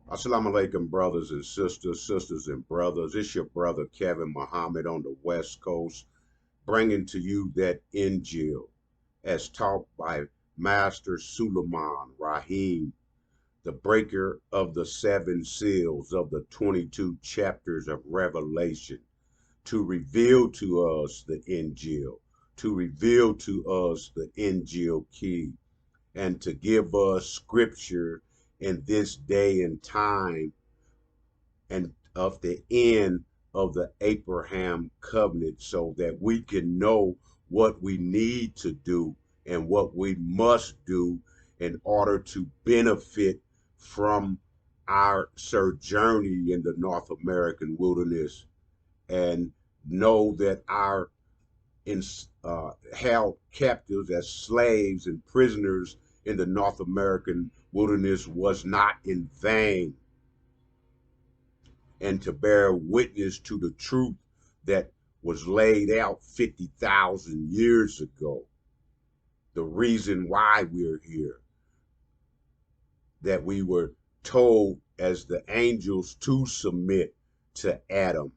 Assalamu alaikum, brothers and sisters, sisters and brothers. It's your brother Kevin Muhammad on the West Coast, bringing to you that INJIL as taught by Master Suleiman Rahim, the breaker of the seven seals of the 22 chapters of Revelation, to reveal to us the INJIL, to reveal to us the INJIL key, and to give us scripture in this day and time and of the end of the Abraham covenant so that we can know what we need to do and what we must do in order to benefit from our sojourning in the North American wilderness and know that our held captives as slaves and prisoners in the North American wilderness was not in vain, and to bear witness to the truth that was laid out 50,000 years ago. The reason why we're here, that we were told as the angels to submit to Adam.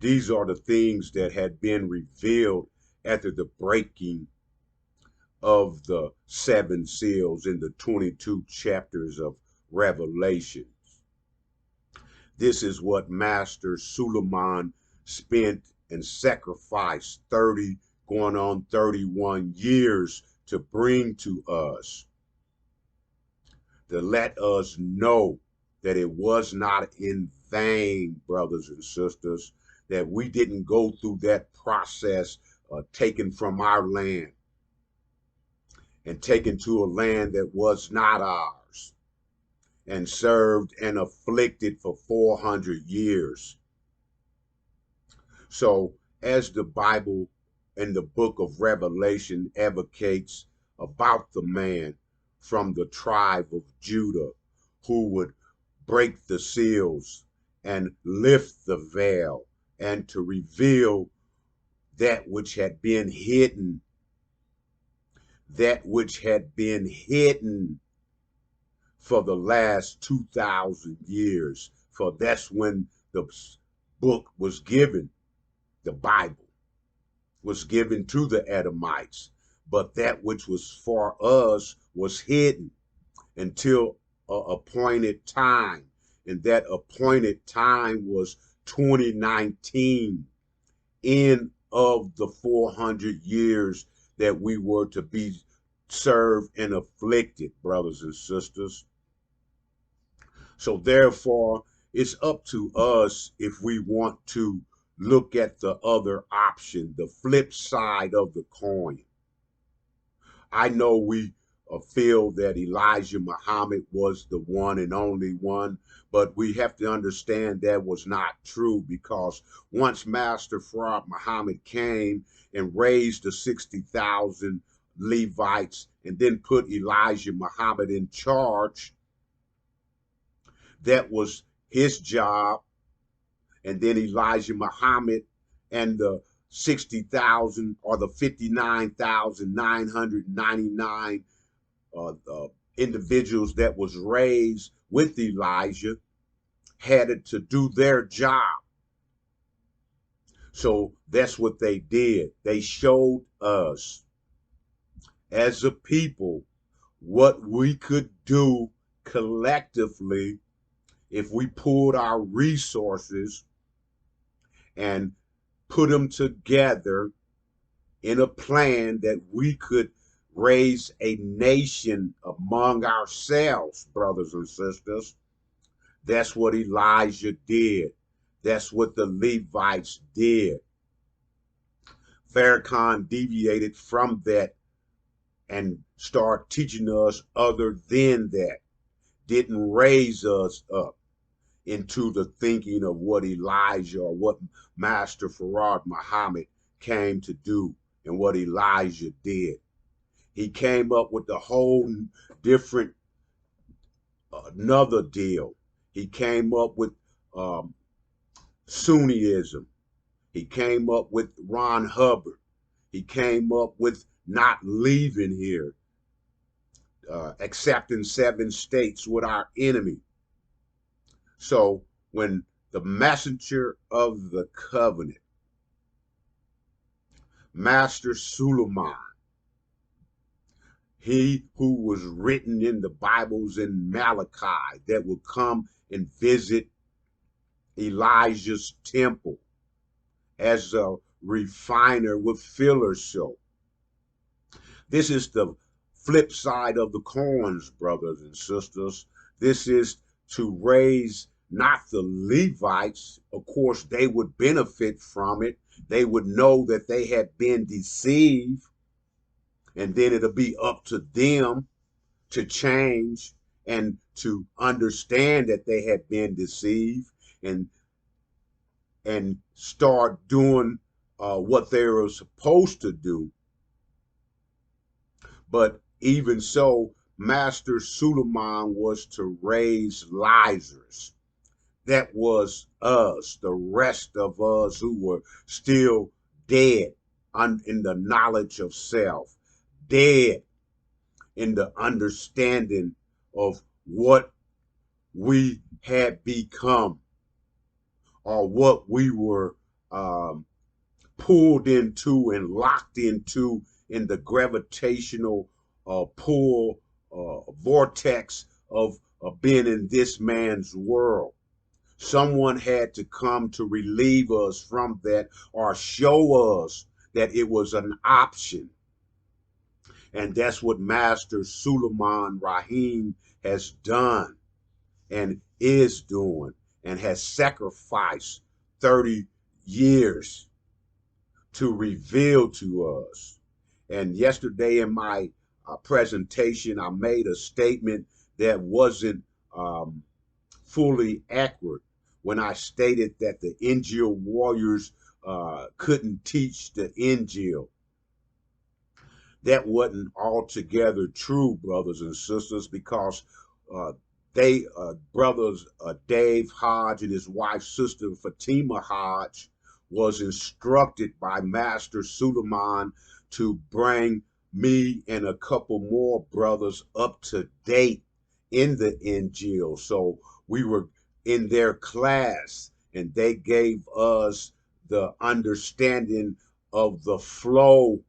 These are the things that had been revealed after the breaking of the seven seals in the 22 chapters of Revelation. This is what Master Suleiman spent and sacrificed 30, going on 31 years to bring to us, to let us know that it was not in vain, brothers and sisters, that we didn't go through that process taken from our land and taken to a land that was not ours and served and afflicted for 400 years. So, as the Bible in the book of Revelation advocates about the man from the tribe of Judah who would break the seals and lift the veil and to reveal that which had been hidden, that which had been hidden for the last 2,000 years. For that's when the book was given, the Bible was given to the Edomites. But that which was for us was hidden until a appointed time. And that appointed time was 2019, end of the 400 years that we were to be served and afflicted, brothers and sisters. So therefore, it's up to us if we want to look at the other option, the flip side of the coin. I know we feel that Elijah Muhammad was the one and only one, but we have to understand that was not true, because once Master Farad Muhammad came and raised the 60,000 Levites and then put Elijah Muhammad in charge, that was his job. And then Elijah Muhammad and the 60,000 or the 59,999 individuals that was raised with Elijah had to do their job. So that's what they did. They showed us as a people what we could do collectively if we pulled our resources and put them together in a plan that we could raise a nation among ourselves, brothers and sisters. That's what Elijah did. That's what the Levites did. Farrakhan deviated from that and started teaching us other than that. Didn't raise us up into the thinking of what Elijah or what Master Farad Muhammad came to do and what Elijah did. He came up with a whole different, another deal. He came up with Sunniism. He came up with Ron Hubbard. He came up with not leaving here, accepting 7 states with our enemy. So when the messenger of the covenant, Master Suleiman, he who was written in the Bibles in Malachi, that would come and visit Elijah's temple as a refiner with filler soap. This is the flip side of the coins, brothers and sisters. This is to raise not the Levites. Of course, they would benefit from it. They would know that they had been deceived, and then it'll be up to them to change and to understand that they had been deceived, and start doing what they were supposed to do. But even so, Master Suleiman was to raise Lazarus. That was us, the rest of us who were still dead in the knowledge of self, dead in the understanding of what we had become, or what we were um, pulled into and locked into in the gravitational pull vortex of being in this man's world. Someone had to come to relieve us from that, or show us that it was an option. And that's what Master Suleiman Rahim has done and is doing, and has sacrificed 30 years to reveal to us. And yesterday in my presentation, I made a statement that wasn't um, fully accurate when I stated that the INJIL warriors couldn't teach the INJIL. That wasn't altogether true, brothers and sisters, because uh, brothers Dave Hodge and his wife, sister Fatima Hodge, was instructed by Master Suleiman to bring me and a couple more brothers up to date in the INJIL. So we were in their class, and they gave us the understanding of the flow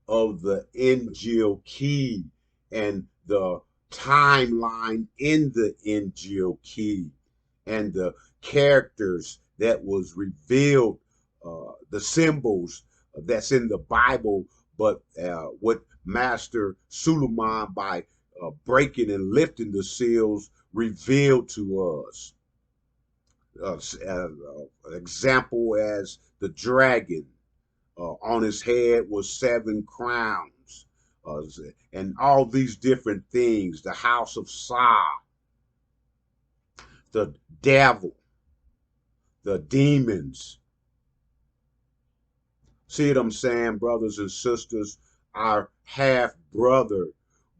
of the INJIL key and the timeline in the INJIL key, and the characters that was revealed, the symbols that's in the Bible, but what Master Suleiman, by breaking and lifting the seals, revealed to us. Example as the dragon, on his head was 7 crowns, uh, and all these different things. The house of Sa, the devil, the demons. See what I'm saying, brothers and sisters? Our half brother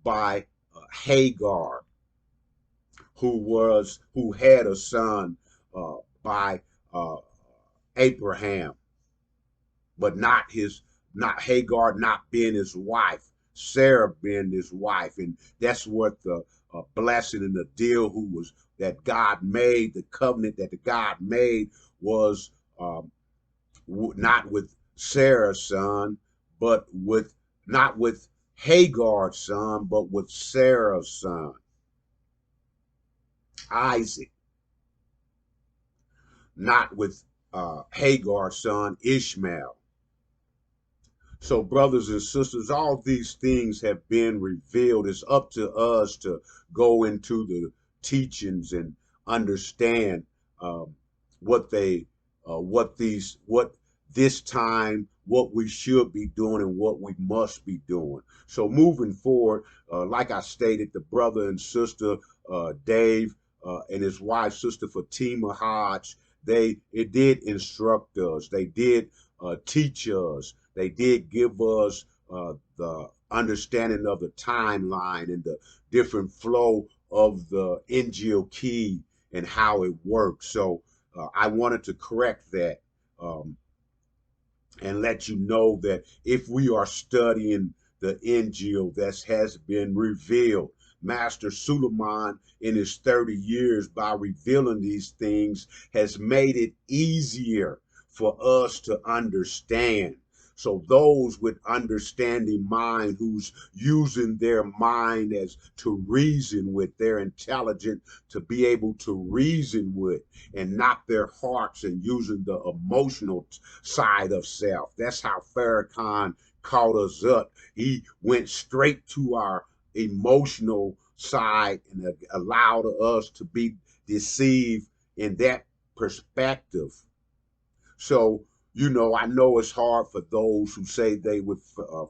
by Hagar, who had a son by uh, Abraham, but not Hagar, not being his wife, Sarah being his wife. And that's what the blessing and the deal who was that God made, the covenant that the God made was not with Sarah's son, but with not with Hagar's son, but with Sarah's son, Isaac, not with Hagar's son, Ishmael. So, brothers and sisters, all these things have been revealed. It's up to us to go into the teachings and understand um, what they, what this time, what we should be doing, and what we must be doing. So, moving forward, like I stated, the brother and sister Dave and his wife, sister Fatima Hodge, it did instruct us. They did teach us. They did give us the understanding of the timeline and the different flow of the NGO key and how it works. So I wanted to correct that, and let you know that if we are studying the NGO that has been revealed, Master Suleiman in his 30 years by revealing these things has made it easier for us to understand. So those with understanding mind who's using their mind as to reason with, they're intelligent to be able to reason with and not their hearts and using the emotional side of self. That's how Farrakhan caught us up. He went straight to our emotional side and allowed us to be deceived in that perspective. So, I know it's hard for those who say they would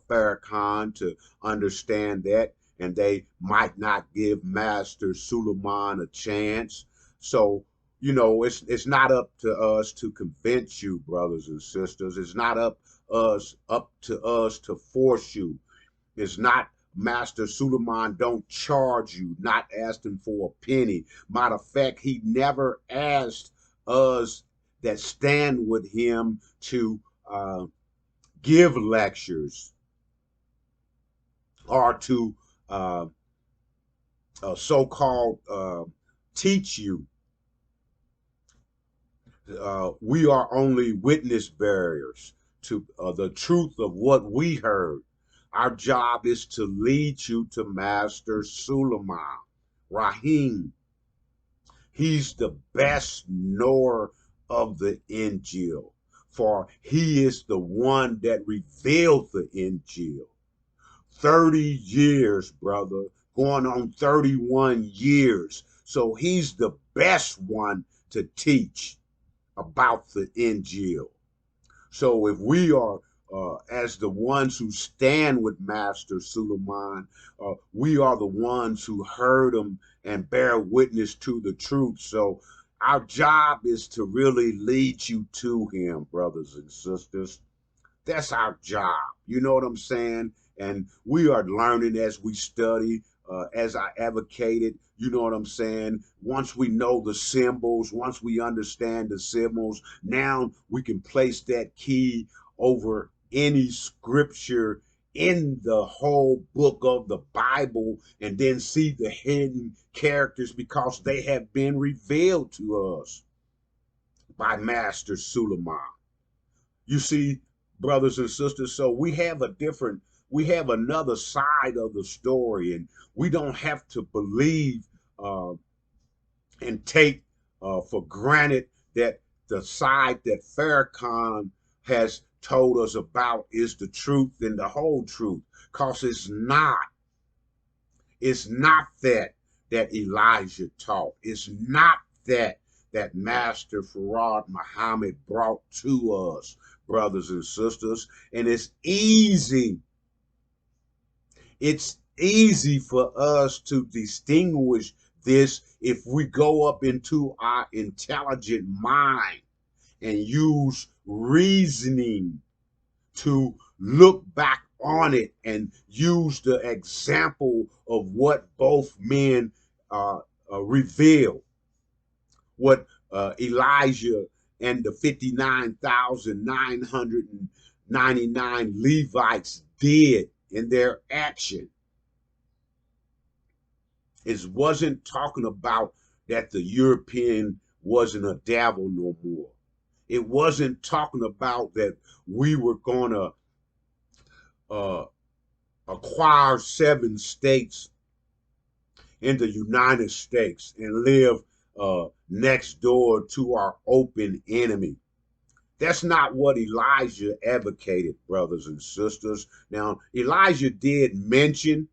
Farrakhan to understand that, and they might not give Master Suleiman a chance. So, it's not up to us to convince you, brothers and sisters. It's not up to us to force you. It's not Master Suleiman don't charge you, not asking for a penny. Matter of fact, he never asked us that stand with him to give lectures or to uh, so-called teach you. We are only witness bearers to the truth of what we heard. Our job is to lead you to Master Suleiman Rahim. He's the best knower of the INJIL, for he is the one that revealed the INJIL. 30 years, brother, going on 31 years. So he's the best one to teach about the INJIL. So if we are, as the ones who stand with Master Suleiman, we are the ones who heard him and bear witness to the truth. So our job is to really lead you to him, brothers and sisters. That's our job. You know what I'm saying? And we are learning as we study, as I advocated. You know what I'm saying? Once we know the symbols, once we understand the symbols, now we can place that key over any scripture in the whole book of the Bible and then see the hidden characters because they have been revealed to us by Master Suleiman. You see, brothers and sisters, so we have another side of the story, and we don't have to believe uh, and take for granted that the side that Farrakhan has told us about is the truth and the whole truth, because it's not. It's not that Elijah taught. It's not that Master Farad Muhammad brought to us, brothers and sisters. And it's easy for us to distinguish this if we go up into our intelligent mind and use reasoning to look back on it and use the example of what both men reveal, what Elijah and the 59,999 Levites did in their action. It wasn't talking about that the European wasn't a devil no more. It wasn't talking about that we were going to acquire 7 states in the United States and live next door to our open enemy. That's not what Elijah advocated, brothers and sisters. Now, Elijah did mention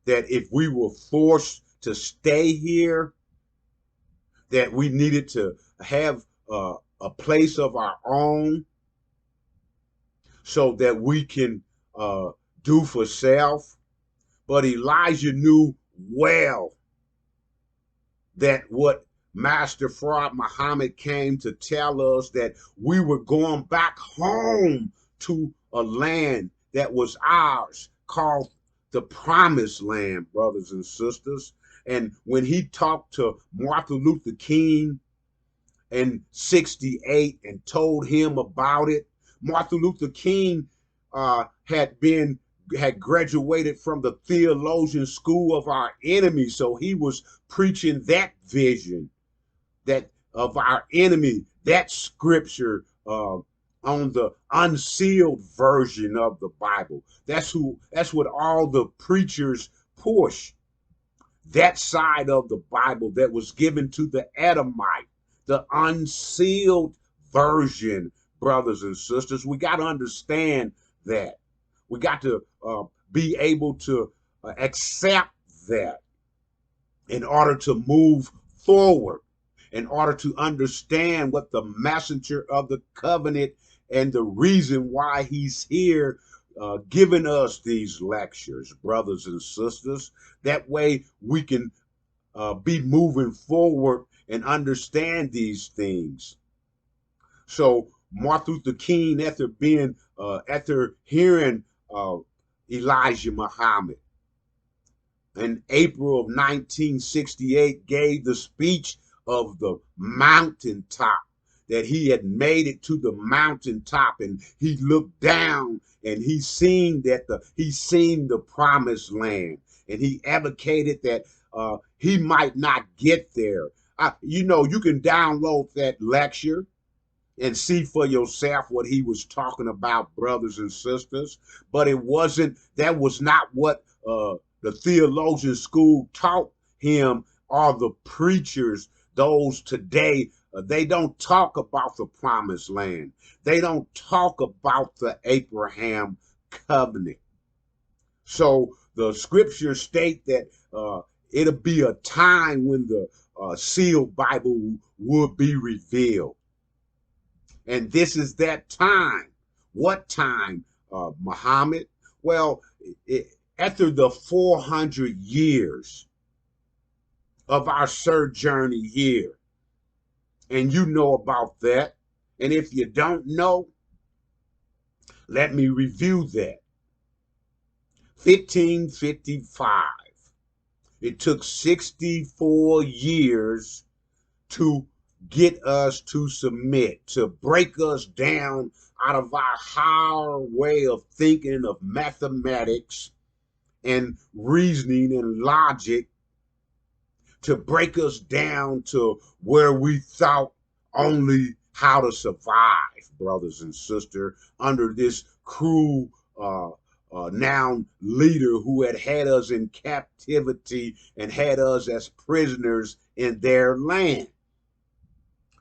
that if we were forced to stay here, that we needed to have a place of our own so that we can do for self. But Elijah knew well that what Master Farad Muhammad came to tell us, that we were going back home to a land that was ours, called the Promised Land, brothers and sisters. And when he talked to Martin Luther King in '68 and told him about it, Martin Luther King had been had graduated from the theologian school of our enemy. So he was preaching that vision, that of our enemy, that scripture on the unsealed version of the Bible. That's what all the preachers push. That side of the Bible that was given to the Edomite, the unsealed version, brothers and sisters. We got to understand that. We got to be able to accept that in order to move forward, in order to understand what the messenger of the covenant and the reason why he's here giving us these lectures, brothers and sisters. That way we can be moving forward and understand these things. So Martin Luther King, after hearing Elijah Muhammad, in April of 1968, gave the speech of the mountaintop, that he had made it to the mountaintop, and he looked down and he seen the promised land, and he advocated that he might not get there. You can download that lecture and see for yourself what he was talking about, brothers and sisters. But that was not what the theologian school taught him, or the preachers, those today. They don't talk about the promised land. They don't talk about the Abraham covenant. So the scriptures state that it'll be a time when the sealed Bible would be revealed. And this is that time. What time, Muhammad? Well, after the 400 years of our sojourning here, and you know about that. And if you don't know, let me review that. 1555. It took 64 years to get us to submit, to break us down out of our higher way of thinking of mathematics and reasoning and logic, to break us down to where we thought only how to survive, brothers and sisters, under this cruel now leader who had us in captivity and had us as prisoners in their land.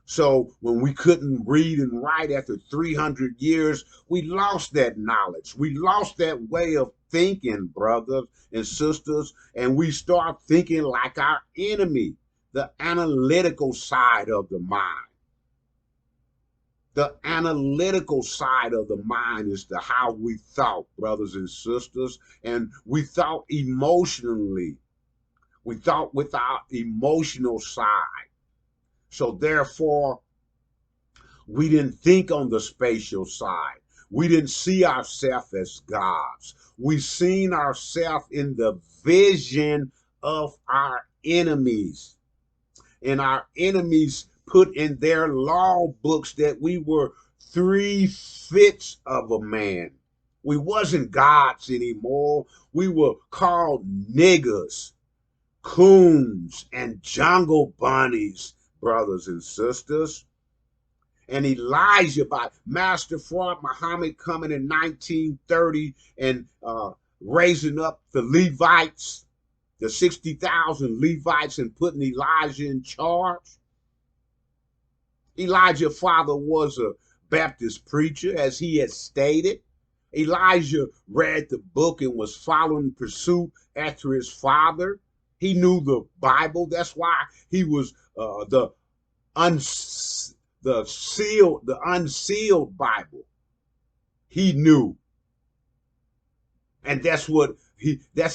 So when we couldn't read and write after 300 years, we lost that knowledge. We lost that way of thinking, brothers and sisters, and we start thinking like our enemy, the analytical side of the mind. The analytical side of the mind is how we thought, brothers and sisters, and we thought emotionally. We thought with our emotional side. So therefore, we didn't think on the spatial side. We didn't see ourselves as gods. We seen ourselves in the vision of our enemies. And our enemies put in their law books that we were 3/5 of a man. We wasn't gods anymore. We were called niggers, coons, and jungle bunnies, brothers and sisters. And Elijah, by Master Fraud Muhammad, coming in 1930 and raising up the Levites, the 60,000 Levites, and putting Elijah in charge. Elijah's father was a Baptist preacher, as he had stated. Elijah read the book and was following pursuit after his father. He knew the Bible. That's why he was the unsealed Bible. He knew. And that's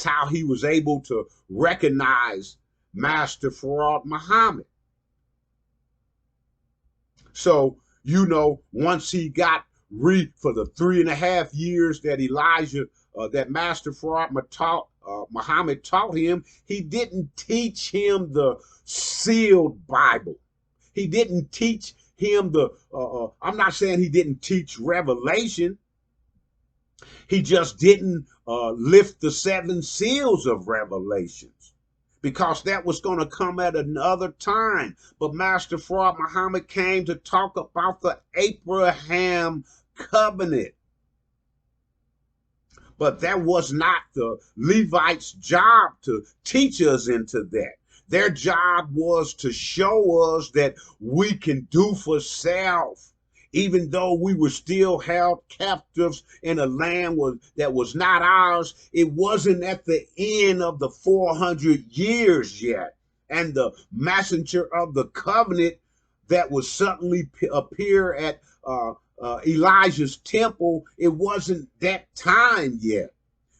how he was able to recognize Master Farad Muhammad. So, once he got for the 3.5 years that that Master Farad Muhammad taught him, he didn't teach him the sealed Bible. He didn't teach him I'm not saying he didn't teach Revelation. He just didn't lift the seven seals of Revelations, because that was going to come at another time. But Master Fard Muhammad came to talk about the Abraham covenant. But that was not the Levites' job to teach us into that. Their job was to show us that we can do for self, even though we were still held captives in a land that was not ours. It wasn't at the end of the 400 years yet. And the messenger of the covenant that would suddenly appear at Elijah's temple, it wasn't that time yet.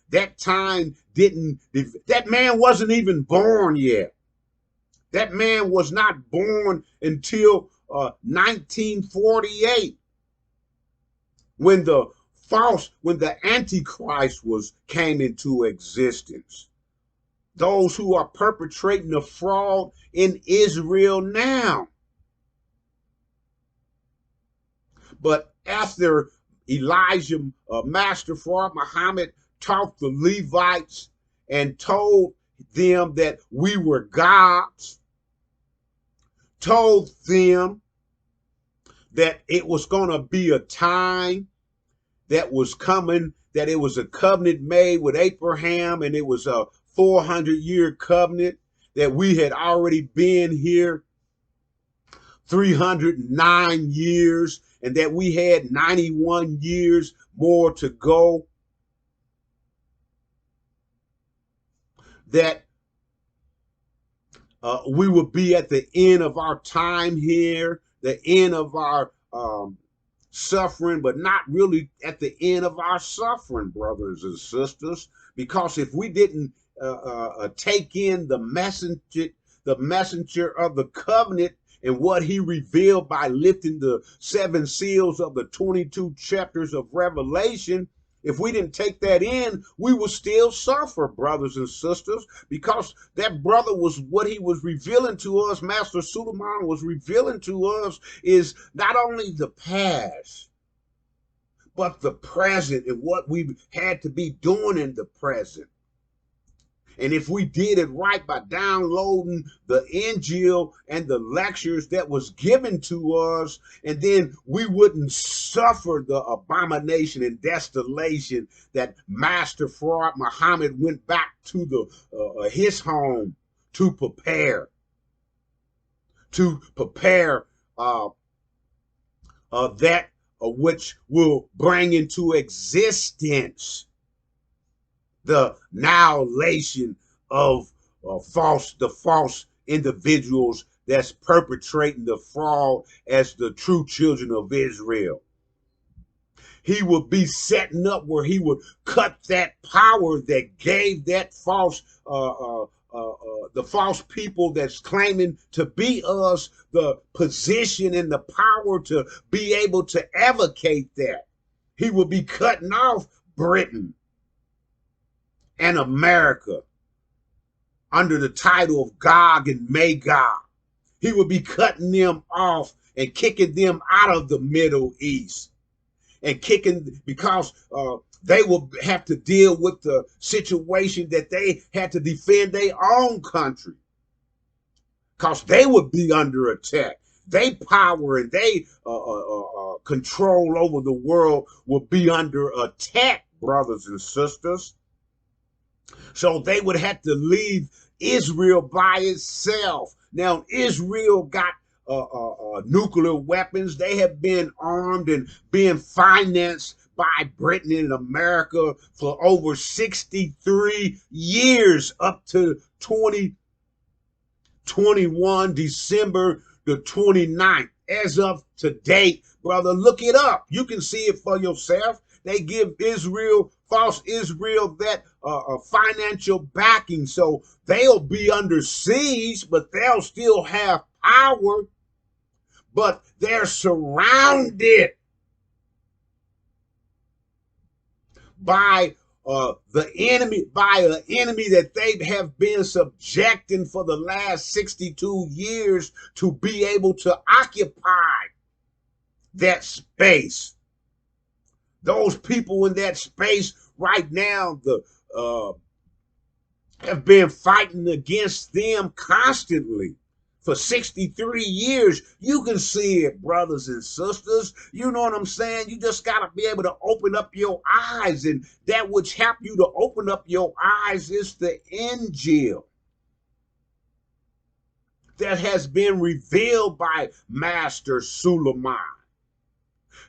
That time didn't, that man wasn't even born yet. That man was not born until 1948, when the Antichrist came into existence. Those who are perpetrating the fraud in Israel now. But after Elijah, Master Fard Muhammad taught the Levites and told them that we were gods, told them that it was going to be a time that was coming, that it was a covenant made with Abraham, and it was a 400-year covenant, that we had already been here 309 years, and that we had 91 years more to go. That we would be at the end of our time here, the end of our suffering, but not really at the end of our suffering, brothers and sisters. Because if we didn't take in the messenger of the covenant and what he revealed by lifting the seven seals of the 22 chapters of Revelation, if we didn't take that in, we would still suffer, brothers and sisters, because that brother was what he was revealing to us. Master Suleiman was revealing to us is not only the past, but the present and what we had to be doing in the present. And if we did it right by downloading the INJIL and the lectures that was given to us, and then we wouldn't suffer the abomination and desolation that Master Fard Muhammad went back to his home to prepare that which will bring into existence the annihilation of the false individuals that's perpetrating the fraud as the true children of Israel. He would be setting up where he would cut that power that gave that the false people that's claiming to be us the position and the power to be able to advocate that. He would be cutting off Britain and America under the title of Gog and Magog. He would be cutting them off and kicking them out of the Middle East, and kicking, because they will have to deal with the situation that they had to defend their own country, because they would be under attack. They power and they control over the world will be under attack, brothers and sisters. So they would have to leave Israel by itself. Now, Israel got nuclear weapons. They have been armed and being financed by Britain and America for over 63 years, up to 2021, December the 29th. As of today, brother, look it up. You can see it for yourself. They give Israel, false Israel, that financial backing. So they'll be under siege, but they'll still have power. But they're surrounded by the enemy, by an enemy that they have been subjecting for the last 62 years to be able to occupy that space. Those people in that space right now, the have been fighting against them constantly for 63 years. You can see it, brothers and sisters. You know what I'm saying? You just got to be able to open up your eyes. And that which help you to open up your eyes is the INJIL that has been revealed by Master Suleiman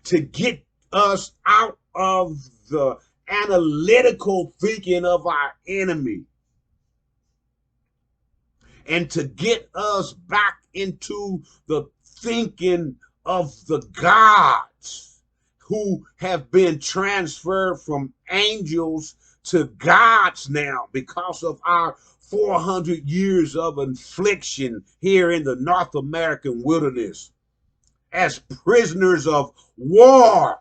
to get us out of the analytical thinking of our enemy and to get us back into the thinking of the gods who have been transferred from angels to gods now because of our 400 years of infliction here in the North American wilderness as prisoners of war,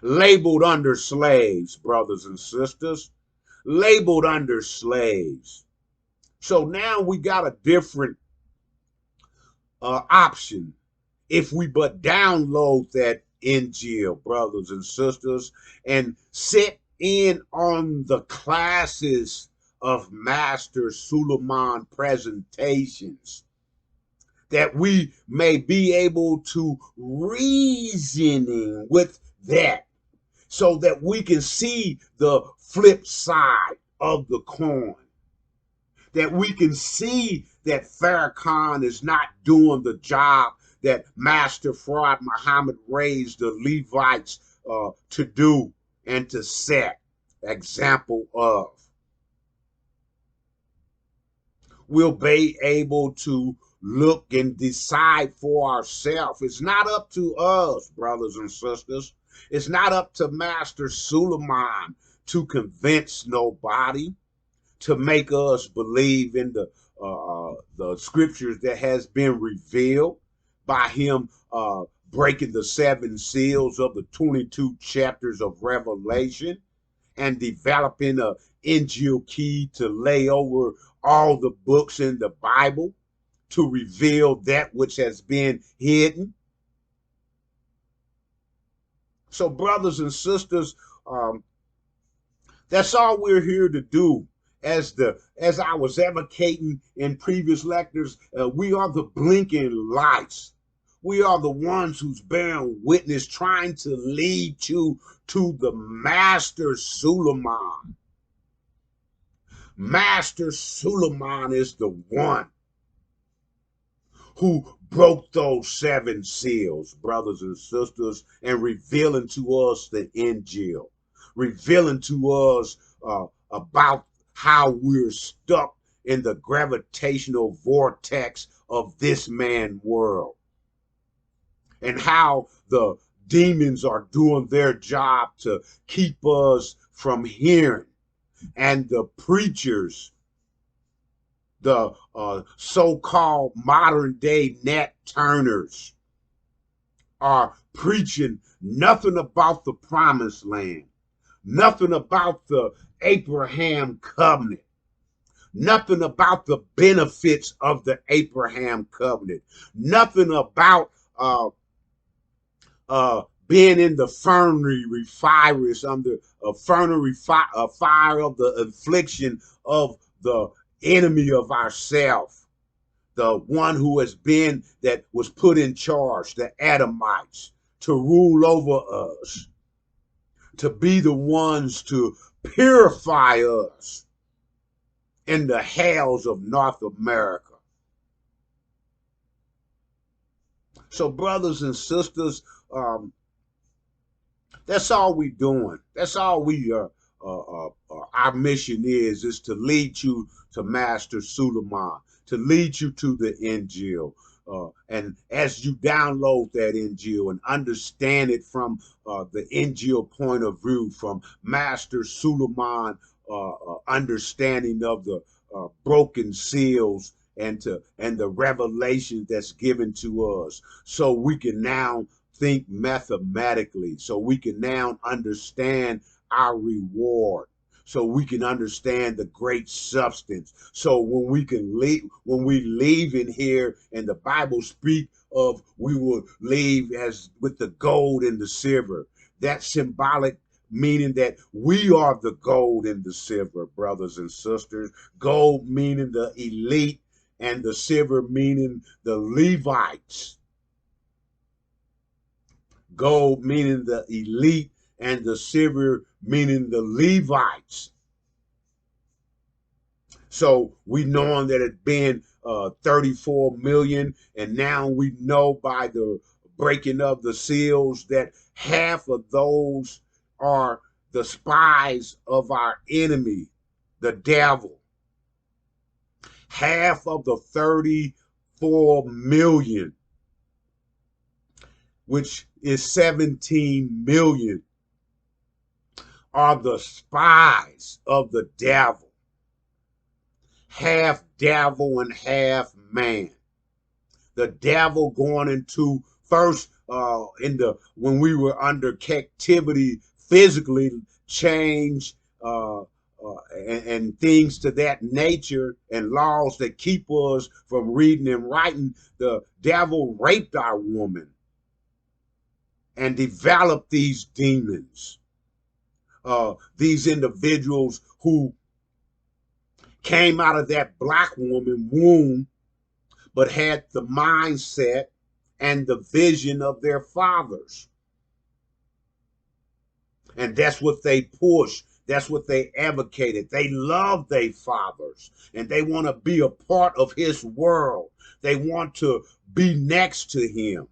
labeled under slaves, brothers and sisters, labeled under slaves. So now we got a different option if we but download that INJIL, brothers and sisters, and sit in on the classes of Master Suleiman presentations, that we may be able to reasoning with that so that we can see the flip side of the coin, that we can see that Farrakhan is not doing the job that Master Fraud Muhammad raised the Levites to do and to set example of. We'll be able to look and decide for ourselves. It's not up to us, brothers and sisters. It's not up to Master Suleiman to convince nobody, to make us believe in the scriptures that has been revealed by him breaking the 7 seals of the 22 chapters of Revelation and developing a INJIL key to lay over all the books in the Bible to reveal that which has been hidden. So, brothers and sisters, that's all we're here to do. As I was advocating in previous lectures, we are the blinking lights. We are the ones who's bearing witness, trying to lead you to the Master Suleiman. Master Suleiman is the one who broke those 7 seals, brothers and sisters, and revealing to us the INJIL, revealing to us about how we're stuck in the gravitational vortex of this man world, and how the demons are doing their job to keep us from hearing, and the preachers, the so-called modern day net turners, are preaching nothing about the promised land, nothing about the Abraham covenant, nothing about the benefits of the Abraham covenant, nothing about being in the furnace fires under a fire of the affliction of the enemy of ourself, the one who has been, that was put in charge, the Edomites, to rule over us, to be the ones to purify us in the hells of North America. So, brothers and sisters, that's all we doing. That's all we our mission is to lead you to Master Suleiman, to lead you to the INJIL. And as you download that INJIL and understand it from the INJIL point of view, from Master Suleiman understanding of the broken seals and the revelation that's given to us, so we can now think mathematically, so we can now understand our reward, so we can understand the great substance. So when we can leave, when we leave in here, and the Bible speak of we will leave as with the gold and the silver. That's symbolic, meaning that we are the gold and the silver, brothers and sisters. Gold meaning the elite, and the silver meaning the Levites. Gold meaning the elite, and the silver meaning the Levites. So we knowing that it been 34 million, and now we know by the breaking of the seals that half of those are the spies of our enemy, the devil. Half of the 34 million, which is 17 million, are the spies of the devil. Half devil and half man. The devil going into first in the when we were under captivity, physically change and things to that nature, and laws that keep us from reading and writing. The devil raped our woman and developed these demons. These individuals who came out of that black woman womb, but had the mindset and the vision of their fathers. And that's what they pushed. That's what they advocated. They love their fathers, and they want to be a part of his world. They want to be next to him.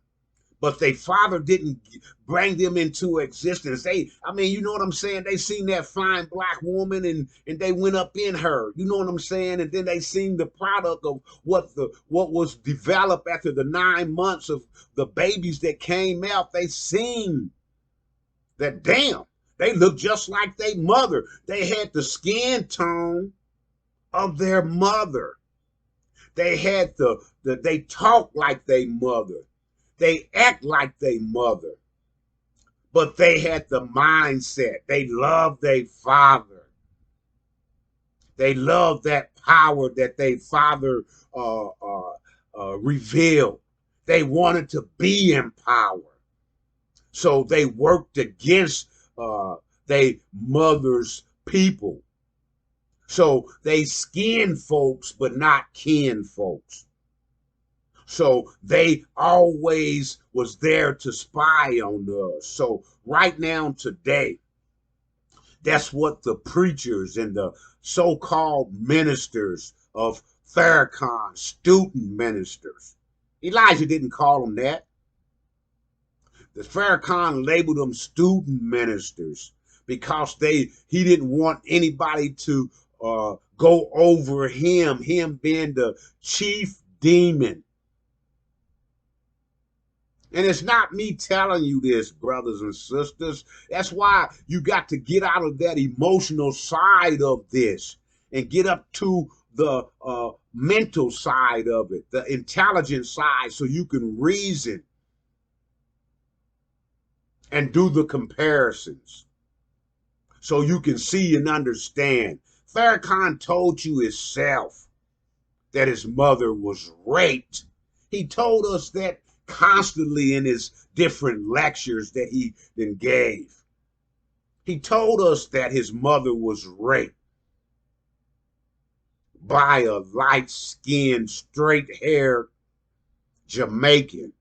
But their father didn't bring them into existence. I mean, you know what I'm saying? They seen that fine black woman, and they went up in her. You know what I'm saying? And then they seen the product of what was developed after the 9 months of the babies that came out. They seen that, damn, they look just like their mother. They had the skin tone of their mother. They had they talk like their mother. They act like their mother, but they had the mindset. They loved their father. They loved that power that their father revealed. They wanted to be in power. So they worked against their mother's people. So they skinned folks, but not kin folks. So they always was there to spy on us. So right now, today, that's what the preachers and the so-called ministers of Farrakhan, student ministers. Elijah didn't call them that. The Farrakhan labeled them student ministers because he didn't want anybody to go over him being the chief demon. And it's not me telling you this, brothers and sisters. That's why you got to get out of that emotional side of this and get up to the mental side of it, the intelligent side, so you can reason and do the comparisons, so you can see and understand. Farrakhan told you himself that his mother was raped. He told us that constantly in his different lectures that he then gave. He told us that his mother was raped by a light-skinned, straight-haired Jamaican.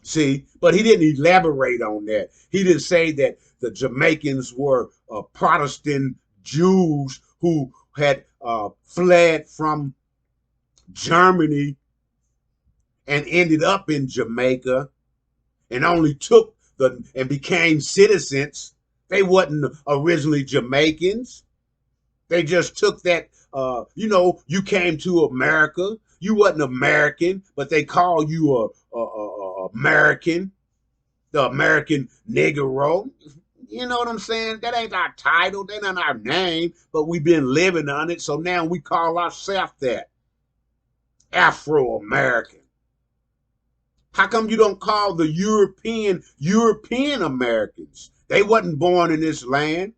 See, but he didn't elaborate on that. He didn't say that the Jamaicans were Protestant Jews who had fled from Germany and ended up in Jamaica and only took and became citizens. They wasn't originally Jamaicans. They just took that, you came to America. You wasn't American, but they call you a American, the American Negro. You know what I'm saying? That ain't our title. That ain't our name, but we've been living on it. So now we call ourselves that, Afro-American. How come you don't call the European Americans? They wasn't born in this land.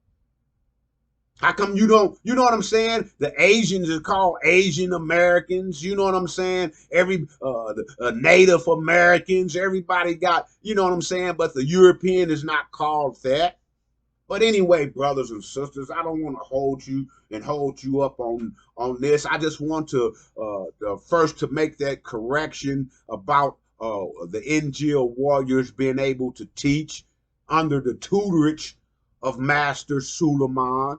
How come you don't, you know what I'm saying? The Asians are called Asian Americans, you know what I'm saying? The Native Americans, everybody got, you know what I'm saying? But the European is not called that. But anyway, brothers and sisters, I don't want to hold you up on this. I just want to first to make that correction about the INJIL warriors being able to teach under the tutorage of Master Suleiman,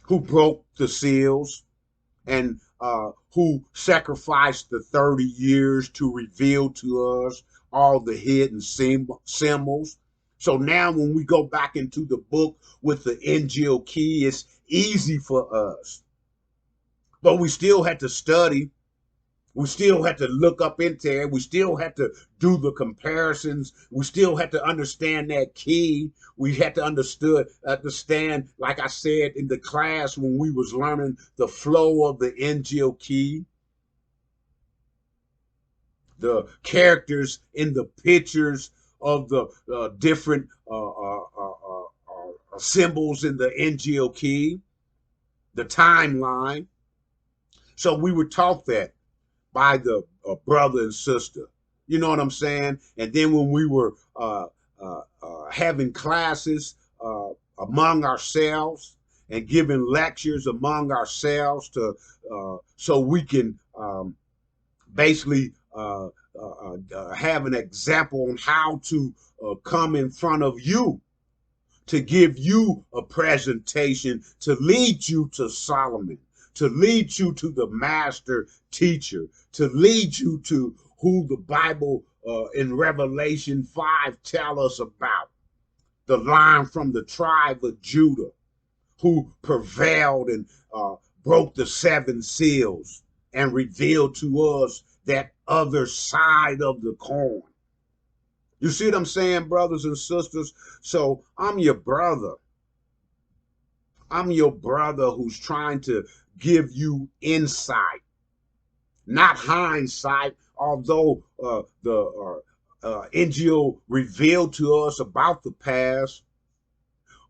who broke the seals and who sacrificed the 30 years to reveal to us all the hidden symbols. So now when we go back into the book with the INJIL key, it's easy for us. But we still had to study. We still had to look up into it. We still had to do the comparisons. We still had to understand that key. We had to understand, like I said in the class when we was learning the flow of the INJIL key, the characters in the pictures of the different symbols in the INJIL key, the timeline. So we were taught that by the brother and sister. You know what I'm saying? And then when we were having classes among ourselves and giving lectures among ourselves to so we can basically have an example on how to come in front of you to give you a presentation to lead you to Solomon, to lead you to the master teacher, to lead you to who the Bible in Revelation 5 tell us about, the line from the tribe of Judah who prevailed and broke the 7 seals and revealed to us that other side of the coin. You see what I'm saying, brothers and sisters? So I'm your brother. I'm your brother who's trying to give you insight, not hindsight, although the INJIL revealed to us about the past.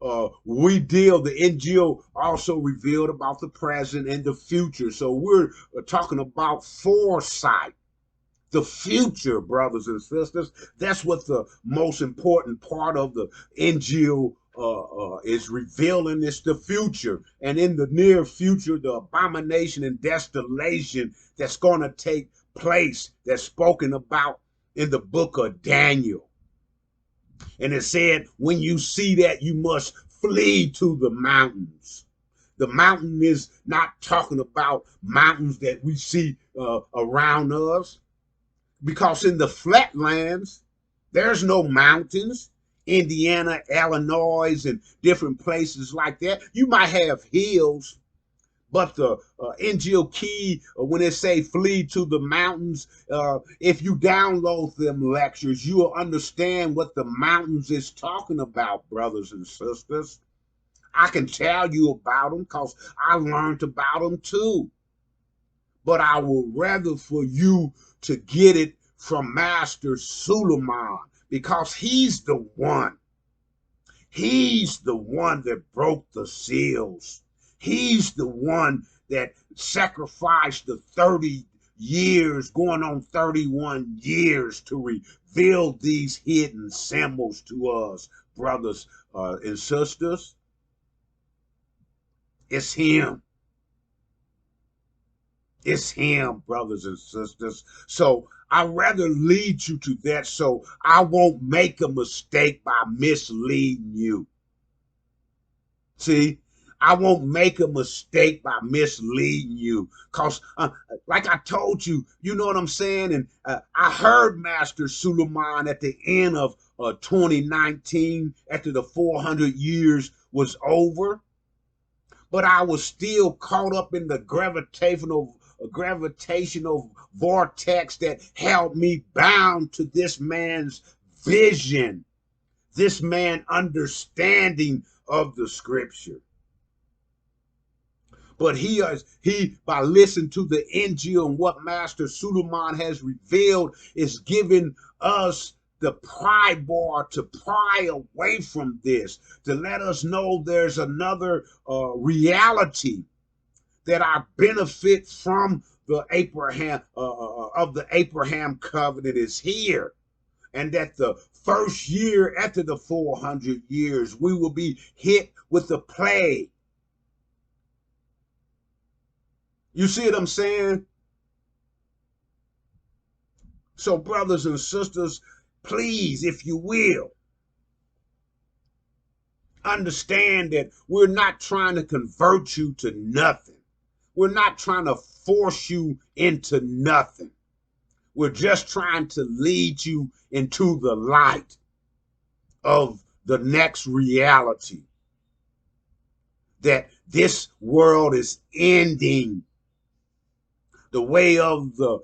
The INJIL also revealed about the present and the future. So we're talking about foresight. The future, brothers and sisters. That's what the most important part of the INJIL is revealing. It's the future. And in the near future, the abomination and desolation that's going to take place, that's spoken about in the book of Daniel. And it said, when you see that, you must flee to the mountains. The mountain is not talking about mountains that we see around us. Because in the flatlands, there's no mountains. Indiana, Illinois, and different places like that. You might have hills, but the INJIL key, when it say flee to the mountains, if you download them lectures, you will understand what the mountains is talking about, brothers and sisters. I can tell you about them because I learned about them too. But I would rather for you to get it from Master Suleiman, because he's the one. He's the one that broke the seals. He's the one that sacrificed the 30 years, going on 31 years to reveal these hidden symbols to us, brothers and sisters. It's him. It's him, brothers and sisters. So I'd rather lead you to that so I won't make a mistake by misleading you. See, I won't make a mistake by misleading you. Because, like I told you, you know what I'm saying? And I heard Master Suleiman at the end of 2019, after the 400 years was over. But I was still caught up in the gravitational vortex that held me bound to this man's vision, this man's understanding of the scripture. But he by listening to the INJIL and what Master Suleiman has revealed, is giving us the pry bar to pry away from this, to let us know there's another reality, that our benefit from the Abraham of the Abraham covenant is here, and that the first year after the 400 years we will be hit with the plague. You see what I'm saying? So, brothers and sisters, please, if you will, understand that we're not trying to convert you to nothing. We're not trying to force you into nothing. We're just trying to lead you into the light of the next reality, that this world is ending. The way of the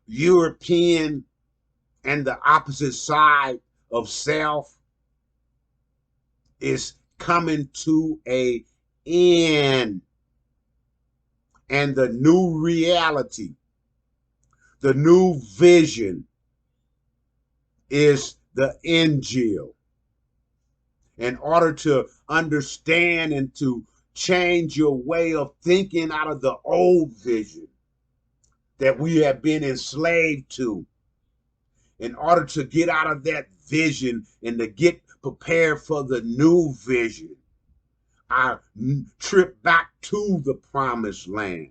European and the opposite side of self is coming to a end. And the new reality, the new vision is the INJIL. In order to understand and to change your way of thinking out of the old vision that we have been enslaved to, in order to get out of that vision and to get prepared for the new vision, our trip back to the promised land.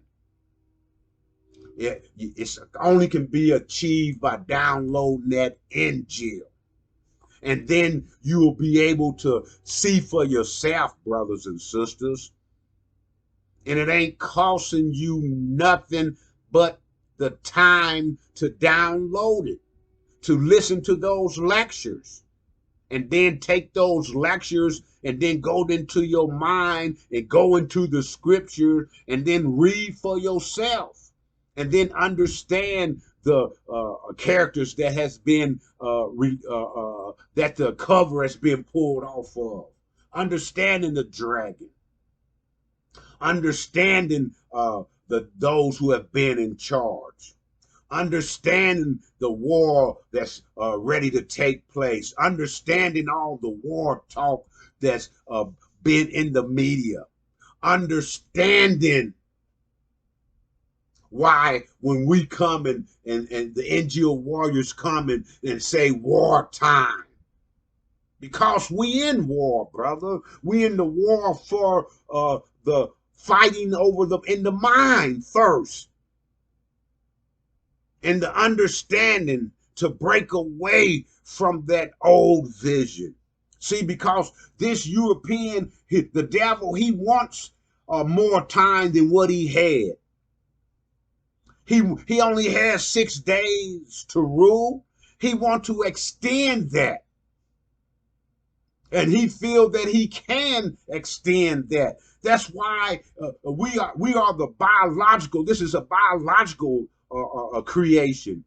It's only can be achieved by downloading that INJIL. And then you will be able to see for yourself, brothers and sisters. And it ain't costing you nothing but the time to download it, to listen to those lectures, and then take those lectures and then go into your mind and go into the scripture and then read for yourself, and then understand the characters that has been that the cover has been pulled off of, understanding the dragon, understanding those who have been in charge, understanding the war that's ready to take place, understanding all the war talk that's been in the media, understanding why when we come and the NGO warriors come and say wartime, because we in war, brother. We in the war for the fighting over in the mind first, and the understanding to break away from that old vision. See, because this European, the devil, he wants more time than what he had. He only has 6 days to rule. He wants to extend that. And he feels that he can extend that. That's why we are the biological. This is a biological creation.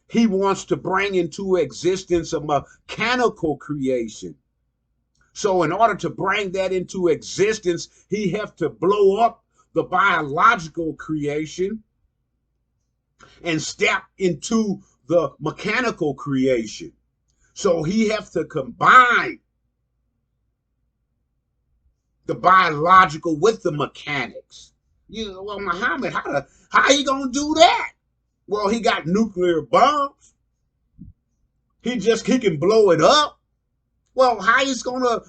He wants to bring into existence a mechanical creation. So in order to bring that into existence, he has to blow up the biological creation and step into the mechanical creation. So he has to combine the biological with the mechanics. You know, well, Muhammad, how he gonna do that? Well, he got nuclear bombs. He can blow it up. Well, how he's gonna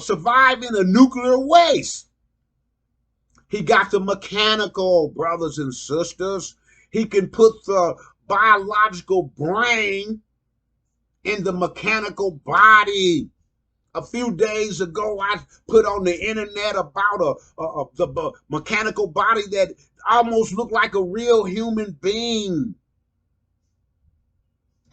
survive in a nuclear waste? He got the mechanical, brothers and sisters. He can put the biological brain in the mechanical body. A few days ago, I put on the internet about the mechanical body that almost looked like a real human being.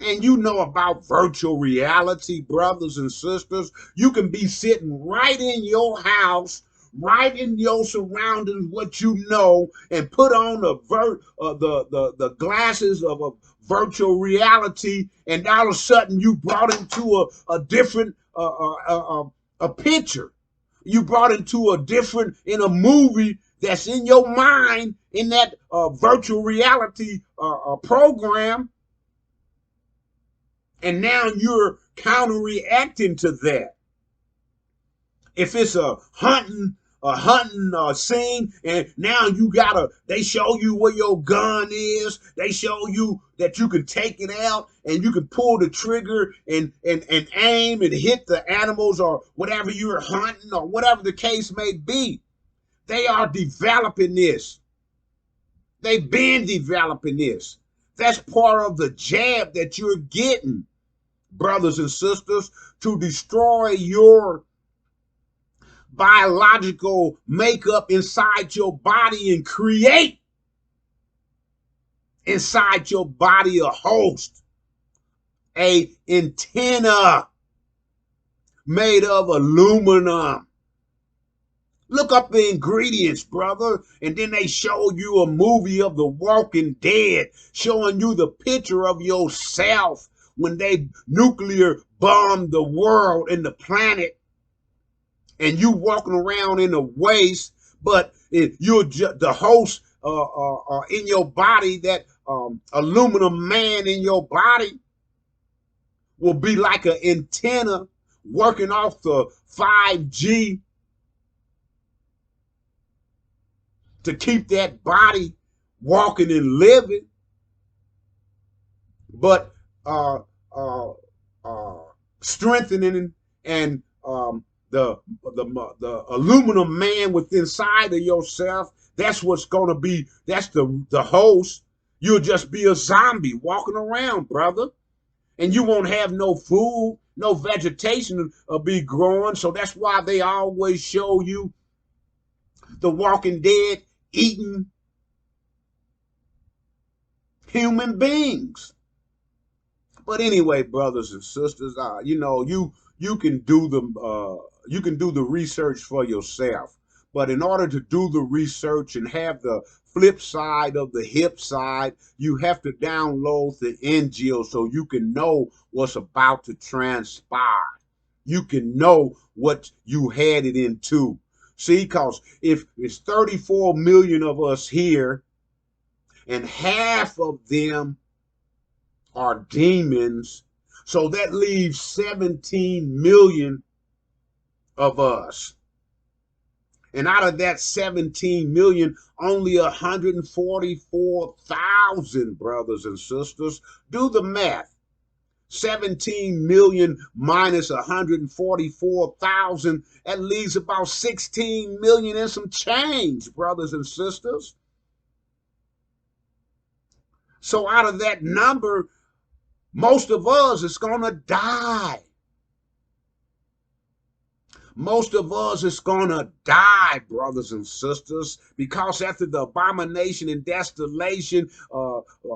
And you know about virtual reality, brothers and sisters. You can be sitting right in your house, right in your surroundings, what you know, and put on the glasses of a virtual reality, and all of a sudden you brought into a different a picture. You brought into in a movie that's in your mind in that virtual reality program. And now you're counter-reacting to that. If it's a hunting scene, and now they show you where your gun is, they show you that you can take it out and you can pull the trigger and aim and hit the animals or whatever you're hunting or whatever the case may be. They are developing this. They've been developing this. That's part of the jab that you're getting, brothers and sisters, to destroy your biological makeup inside your body and create inside your body a host, a antenna made of aluminum. Look up the ingredients, brother. And then they show you a movie of The Walking Dead, showing you the picture of yourself when they nuclear bombed the world and the planet, and you walking around in a waste, but you're the host in your body. That aluminum man in your body will be like an antenna working off the 5G to keep that body walking and living. But uh, uh, strengthening and the aluminum man within inside of yourself, that's what's going to be, that's the host. You'll just be a zombie walking around, brother. And you won't have no food, no vegetation will be growing. So that's why they always show you The Walking Dead eating human beings. But anyway, brothers and sisters, you can do the research for yourself. But in order to do the research and have the flip side of the hip side, you have to download the INJIL so you can know what's about to transpire. You can know what you headed into. See, because if it's 34 million of us here, and half of them are demons, so that leaves 17 million of us. And out of that 17 million, only 144,000, brothers and sisters. Do the math. 17 million minus 144,000, that leaves about 16 million and some change, brothers and sisters. So out of that number, most of us is going to die. Most of us is going to die, brothers and sisters, because after the abomination and desolation,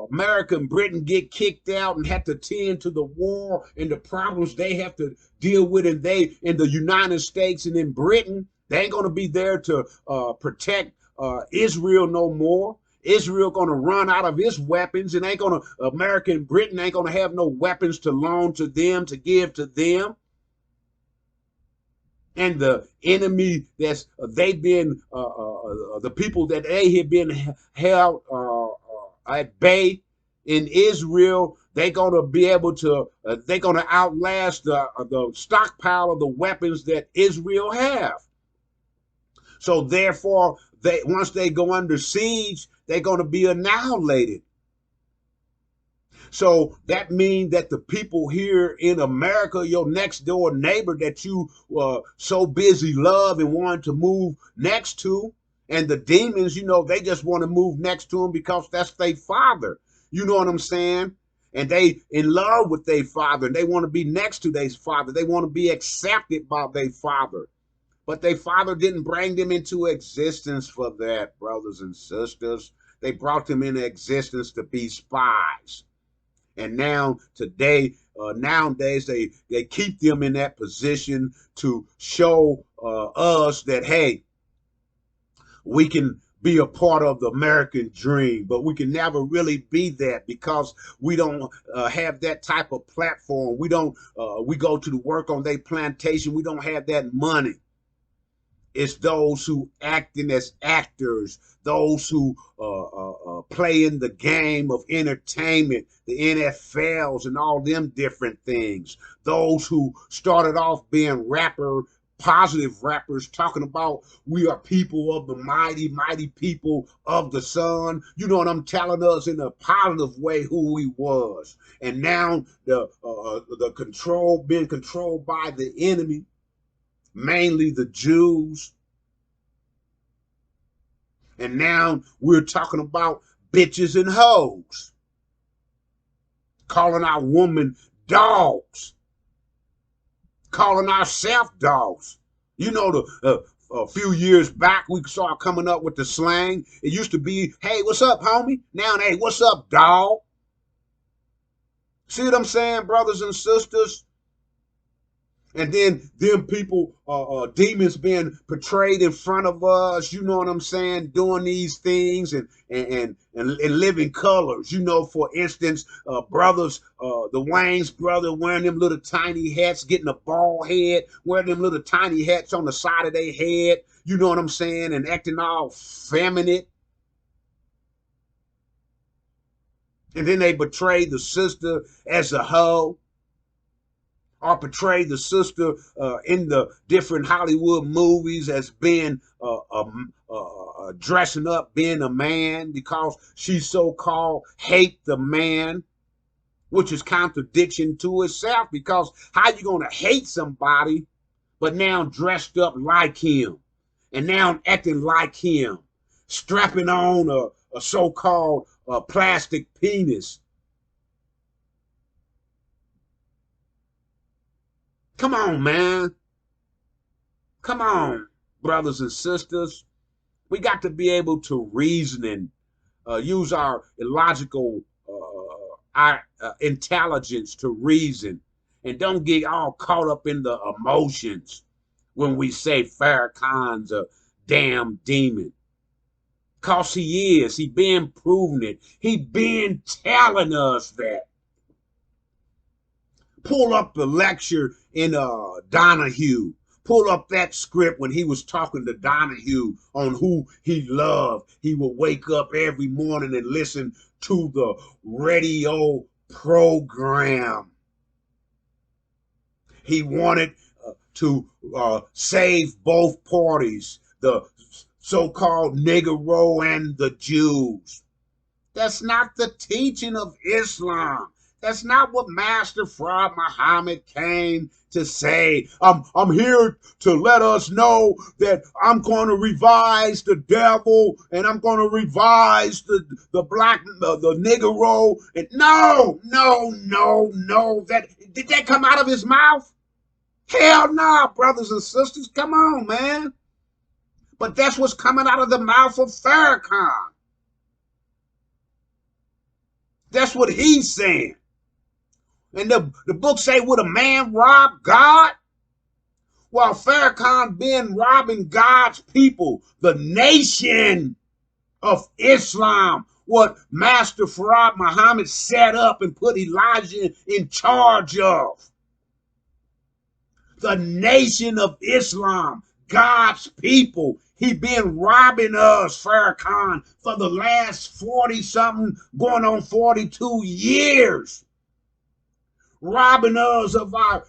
America and Britain get kicked out and have to tend to the war and the problems they have to deal with, and they in the United States and in Britain, they ain't going to be there to protect Israel no more. Israel going to run out of its weapons, and America and Britain ain't going to have no weapons to loan to them, to give to them. And the enemy they've been the people that they have been held at bay in Israel, they're going to be able to they're going to outlast the stockpile of the weapons that Israel have. So therefore, once they go under siege, they're going to be annihilated. So that means that the people here in America, your next door neighbor that you so busy love and want to move next to, and the demons, they just want to move next to them because that's their father. You know what I'm saying? And they in love with their father, and they want to be next to their father. They want to be accepted by their father. But their father didn't bring them into existence for that, brothers and sisters. They brought them into existence to be spies. And now nowadays they keep them in that position to show us that, hey, we can be a part of the American dream, but we can never really be that because we don't have that type of platform. We don't. We go to the work on their plantation. We don't have that money. It's those who acting as actors, those who playing the game of entertainment, the NFLs and all them different things. Those who started off being positive rappers, talking about we are people of the mighty, mighty people of the sun. You know what I'm telling us in a positive way who we was. And now the control being controlled by the enemy, mainly the Jews. And now we're talking about bitches and hoes, calling our women dogs, calling ourselves dogs. You know, a few years back, we saw coming up with the slang. It used to be, hey, what's up, homie? Now, hey, what's up, dog? See what I'm saying, brothers and sisters? And then them people, demons being portrayed in front of us, you know what I'm saying, doing these things and living colors. You know, for instance, brothers, the Wayne's brother wearing them little tiny hats, getting a bald head, wearing them little tiny hats on the side of their head, you know what I'm saying, and acting all feminine. And then they portray the sister as a hoe, or portray the sister in the different Hollywood movies as being dressing up, being a man, because she so-called hate the man, which is contradiction to itself. Because how you gonna hate somebody but now dressed up like him, and now acting like him, strapping on a so-called plastic penis? Come on, man. Come on, brothers and sisters. We got to be able to reason and use our illogical our intelligence to reason, and don't get all caught up in the emotions when we say Farrakhan's a damn demon. Cause he is. He been proving it. He been telling us that. Pull up the lecture in Donahue. Pull up that script when he was talking to Donahue on who he loved. He would wake up every morning and listen to the radio program. He wanted to save both parties, the so-called Negro and the Jews. That's not the teaching of Islam. That's not what Master Fraud Muhammad came to say. I'm here to let us know that I'm going to revise the devil, and I'm going to revise the black, the Negro. And no. Did that come out of his mouth? Hell no, brothers and sisters. Come on, man. But that's what's coming out of the mouth of Farrakhan. That's what he's saying. And the book say, would a man rob God? While Farrakhan been robbing God's people, the nation of Islam, what Master Farad Muhammad set up and put Elijah in charge of. The nation of Islam, God's people. He been robbing us, Farrakhan, for the last 40-something, going on 42 years. Robbing us of our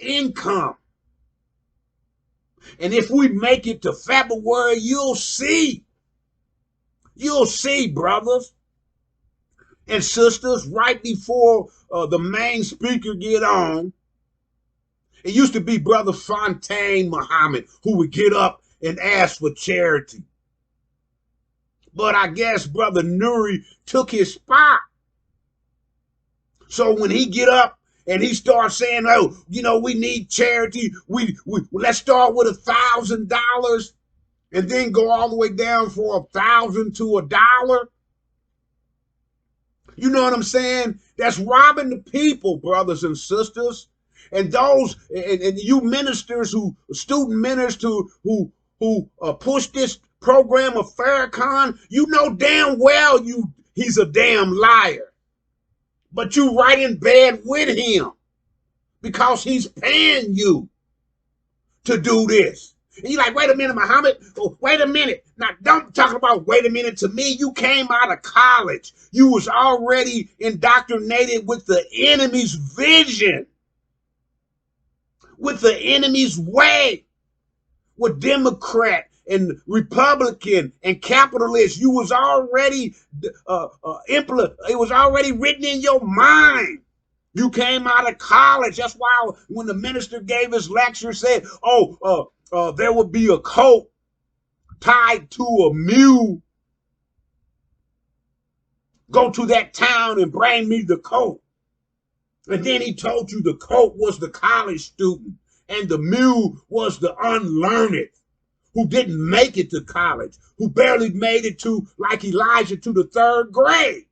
income. And if we make it to February, you'll see. You'll see, brothers and sisters, right before the main speaker get on. It used to be Brother Fontaine Muhammad who would get up and ask for charity. But I guess Brother Nuri took his spot. So when he get up and he starts saying, oh, you know, we need charity. We let's start with $1,000 and then go all the way down for $1,000 to $1. You know what I'm saying? That's robbing the people, brothers and sisters. And those and you ministers student ministers who push this program of Farrakhan, you know damn well he's a damn liar. But you right in bed with him because he's paying you to do this. And you're like, wait a minute, Muhammad. Oh, wait a minute. Now, don't talk about wait a minute. To me, you came out of college. You was already indoctrinated with the enemy's vision, with the enemy's way, with Democrat and Republican and capitalist. You was already it was already written in your mind. You came out of college. That's why when the minister gave his lecture, said, there would be a coat tied to a mule. Go to that town and bring me the coat. And then he told you the coat was the college student and the mule was the unlearned who didn't make it to college, who barely made it to, like Elijah, to the 3rd grade.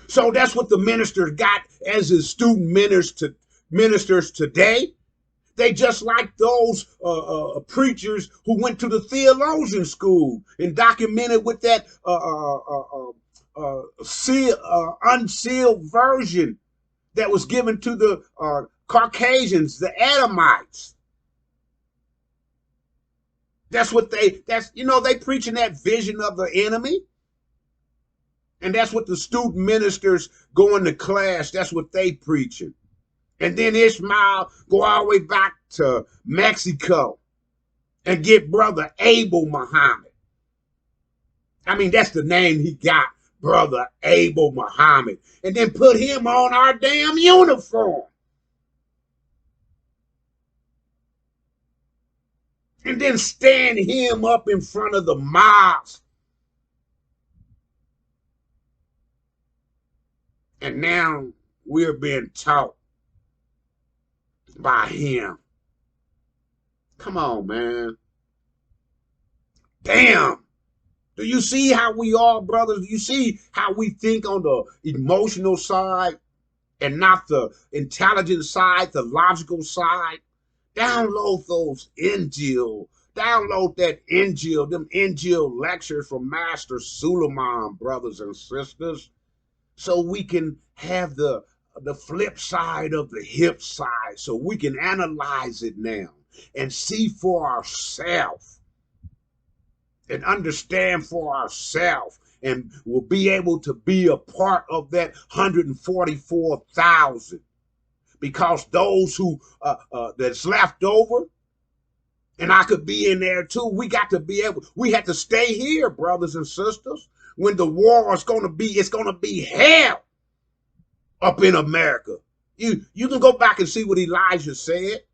So that's what the minister got as his student ministers today. They just like those preachers who went to the theologian school and documented with that unsealed version that was given to the Caucasians, the Edomites. That's what they preaching that vision of the enemy. And that's what the student ministers going to class, that's what they preaching. And then Ishmael go all the way back to Mexico and get Brother Abel Muhammad. I mean, that's the name he got, Brother Abel Muhammad. And then put him on our damn uniform. And then stand him up in front of the mosque. And now we're being taught by him. Come on, man. Damn. Do you see how we are, brothers? Do you see how we think on the emotional side and not the intelligent side, the logical side? Download those INJIL. Download that INJIL, them INJIL lectures from Master Suleiman, brothers and sisters, so we can have the flip side of the hip side, so we can analyze it now and see for ourselves and understand for ourselves, and we'll be able to be a part of that 144,000, because those who that's left over, and I could be in there too, we got to be able, we have to stay here, brothers and sisters. When the war is going to be, it's going to be hell up in America. You can go back and see what Elijah said.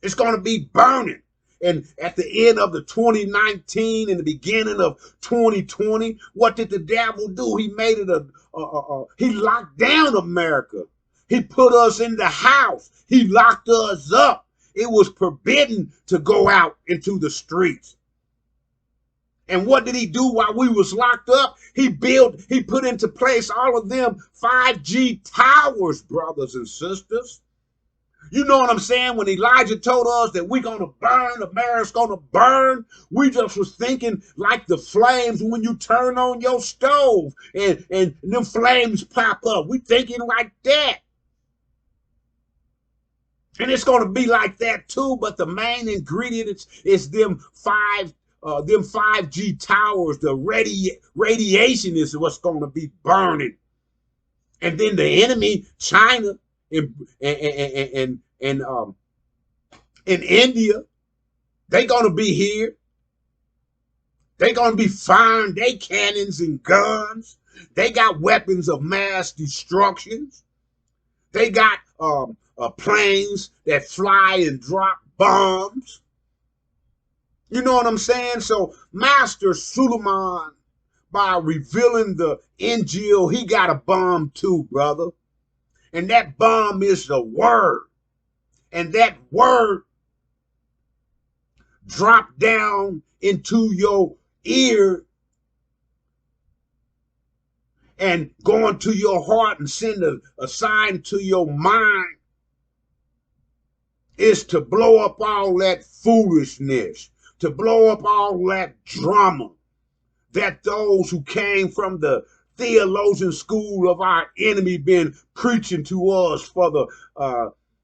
It's going to be burning. And at the end of the 2019 and the beginning of 2020, what did the devil do? He made it he locked down America. He put us in the house. He locked us up. It was forbidden to go out into the streets. And what did he do while we was locked up? He put into place all of them 5G towers, brothers and sisters. You know what I'm saying? When Elijah told us that we're going to burn, America's going to burn, we just was thinking like the flames when you turn on your stove and them flames pop up. We thinking like that. And it's going to be like that too, but the main ingredient is them 5G towers. The radiation is what's going to be burning. And then the enemy, China and India, they're going to be here. They're going to be firing their cannons and guns. They got weapons of mass destruction. They got planes that fly and drop bombs. You know what I'm saying? So Master Suleiman, by revealing the INJIL, he got a bomb too, brother. And that bomb is the word. And that word dropped down into your ear and going to your heart and send a sign to your mind is to blow up all that foolishness, to blow up all that drama that those who came from the theologian school of our enemy been preaching to us for the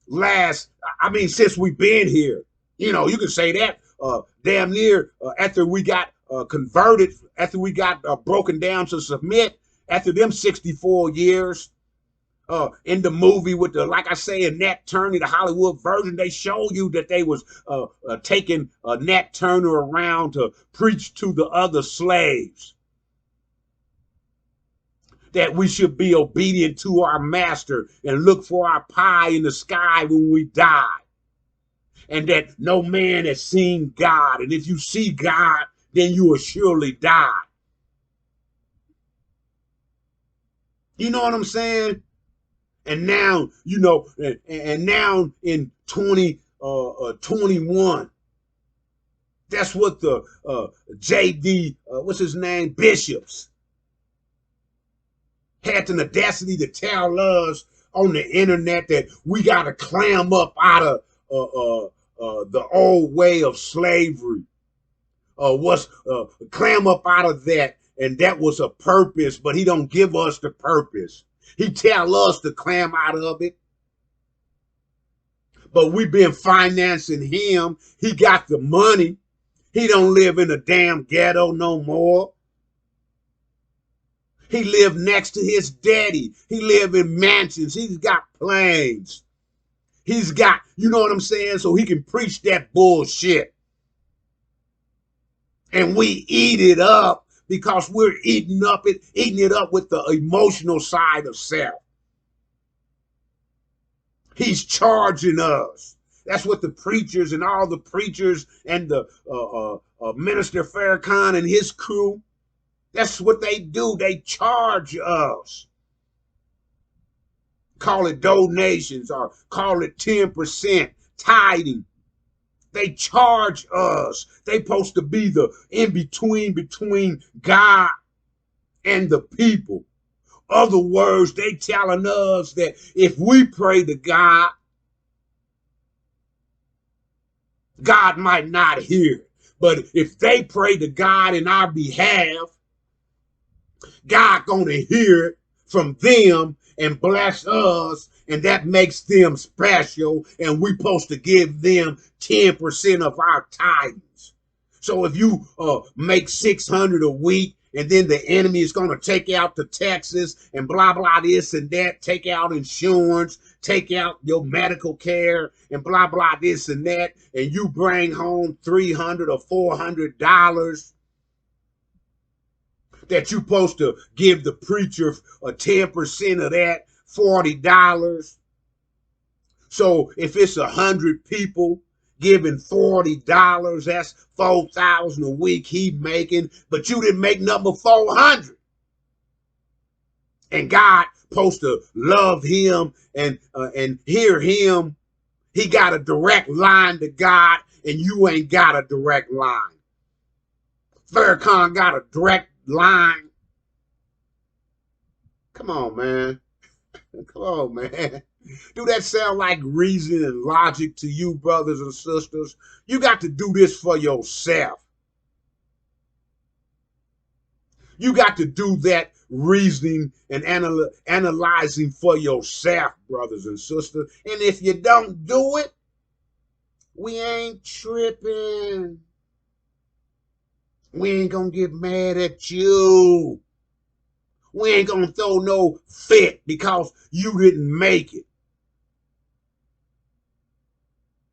since we've been here. You can say that damn near after we got converted, after we got broken down to submit, after them 64 years. In the movie with the, like I say, in Nat Turner, the Hollywood version, they show you that they was taking Nat Turner around to preach to the other slaves that we should be obedient to our master and look for our pie in the sky when we die. And that no man has seen God. And if you see God, then you will surely die. You know what I'm saying? And now, and now in 2021, that's what the JD, what's his name, bishops had the audacity to tell us on the internet that we got to clam up out of the old way of slavery. Clam up out of that, and that was a purpose, but he don't give us the purpose. He tell us to clam out of it. But we've been financing him. He got the money. He don't live in a damn ghetto no more. He lived next to his daddy. He live in mansions. He's got planes. He's got, you know what I'm saying? So he can preach that bullshit. And we eat it up because we're eating it up with the emotional side of self. He's charging us. That's what the preachers and all the preachers and the Minister Farrakhan and his crew, that's what they do. They charge us. Call it donations or call it 10% tithing. They charge us. They supposed to be the in-between between God and the people. Other words, they telling us that if we pray to God, God might not hear. But if they pray to God in our behalf, God gonna hear it from them and bless us, and that makes them special, and we supposed to give them 10% of our tithes. So if you make 600 a week, and then the enemy is going to take out the taxes and blah, blah, this and that, take out insurance, take out your medical care and blah, blah, this and that, and you bring home $300 or $400 that you're supposed to give the preacher a 10% of that, $40. So if it's 100 people giving $40, that's $4,000 a week he making, but you didn't make number 400. And God supposed to love him and hear him. He got a direct line to God, and you ain't got a direct line. Farrakhan got a direct line. Come on, man. Come on, man. Do that sound like reason and logic to you, brothers and sisters? You got to do this for yourself. You got to do that reasoning and analyzing for yourself, brothers and sisters. And if you don't do it, we ain't tripping. We ain't gonna get mad at you. We ain't gonna throw no fit because you didn't make it.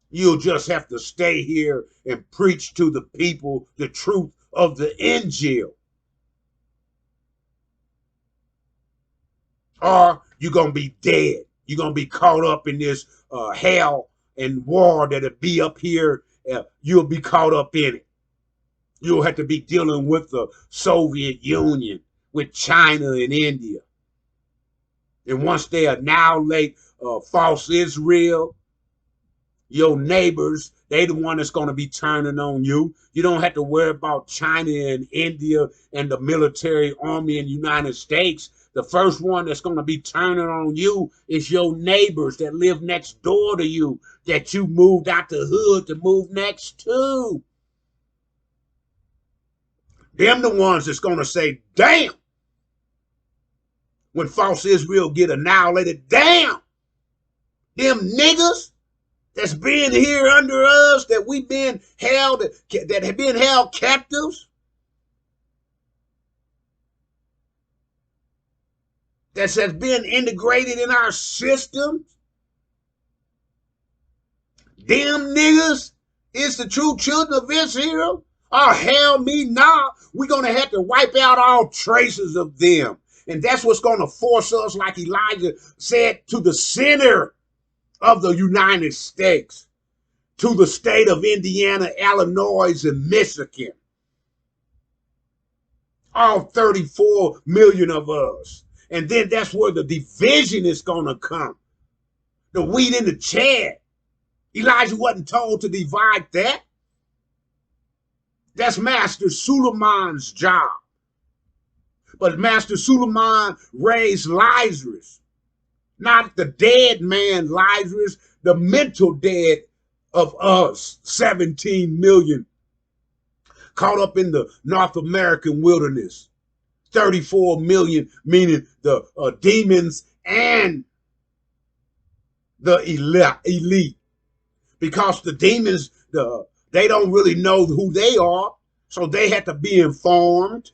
You'll just have to stay here and preach to the people the truth of the INJIL. Or you're going to be dead. You're going to be caught up in this hell and war that'll be up here. You'll be caught up in it. You'll have to be dealing with the Soviet Union, with China and India. And once they annihilate false Israel, your neighbors, they the one that's going to be turning on you. You don't have to worry about China and India and the military army in the United States. The first one that's going to be turning on you is your neighbors that live next door to you, that you moved out the hood to move next to. Them the ones that's going to say, damn. When false Israel get annihilated, damn. Them niggas that's been here under us, that we've been held, that have been held captives, that has been integrated in our system. Them niggas is the true children of Israel. Oh, hell me nah. We're going to have to wipe out all traces of them. And that's what's going to force us, like Elijah said, to the center of the United States, to the state of Indiana, Illinois, and Michigan. All 34 million of us. And then that's where the division is going to come. The wheat and the chaff. Elijah wasn't told to divide that. That's Master Suleiman's job. But Master Suleiman raised Lazarus, not the dead man Lazarus, the mental dead of us, 17 million, caught up in the North American wilderness. 34 million, meaning the demons and the elite. Because the demons, they don't really know who they are, so they had to be informed.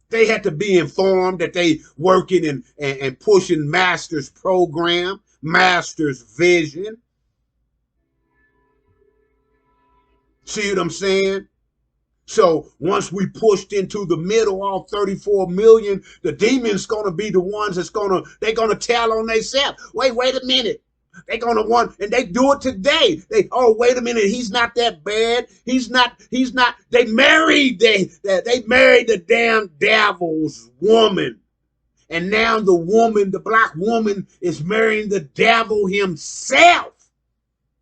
They had to be informed that they working and pushing Master's program, Master's vision. See what I'm saying? So once we pushed into the middle, all 34 million, the demons gonna be the ones they're gonna tell on themselves. Wait a minute. They're gonna want, and they do it today. Wait a minute, he's not that bad. He's not. They married the damn devil's woman. And now the black woman is marrying the devil himself.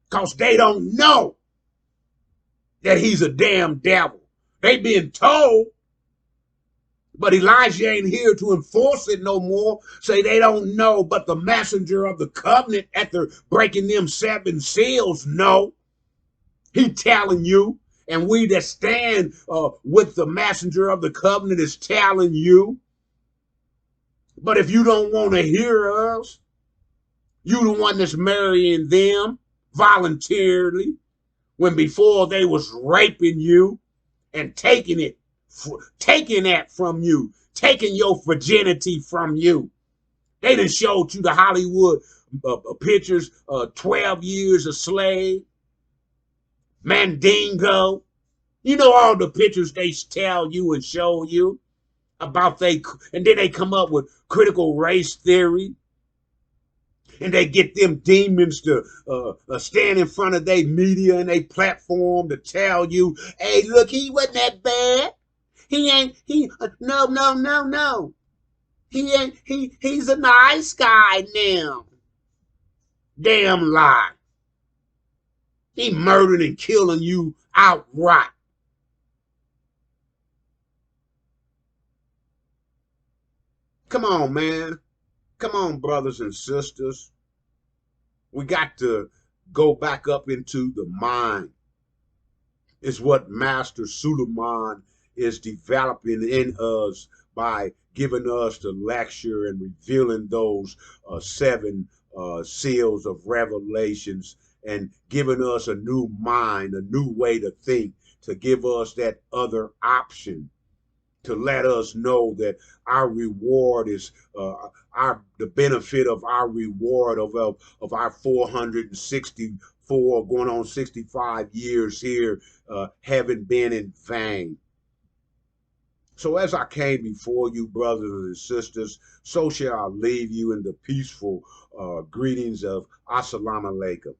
Because they don't know that he's a damn devil. They been told, but Elijah ain't here to enforce it no more. Say they don't know, but the messenger of the covenant, after breaking them 7 seals, know. He telling you, and we that stand with the messenger of the covenant is telling you. But if you don't want to hear us, you the one that's marrying them voluntarily, when before they was raping you and taking that from you, taking your virginity from you. They done showed you the Hollywood pictures, 12 years a slave, Mandingo. You know all the pictures they tell you and show you about and then they come up with critical race theory. And they get them demons to stand in front of their media and their platform to tell you, hey, look, he wasn't that bad. No. He's a nice guy now. Damn lie. He murdering and killing you outright. Come on, man. Come on, brothers and sisters. We got to go back up into the mind. Is what Master Suleiman is developing in us by giving us the lecture and revealing those 7 seals of revelations, and giving us a new mind, a new way to think, to give us that other option, to let us know that our reward is the benefit of our reward of our 464 going on 65 years here haven't been in vain. So as I came before you, brothers and sisters, so shall I leave you in the peaceful greetings of Assalamu alaikum.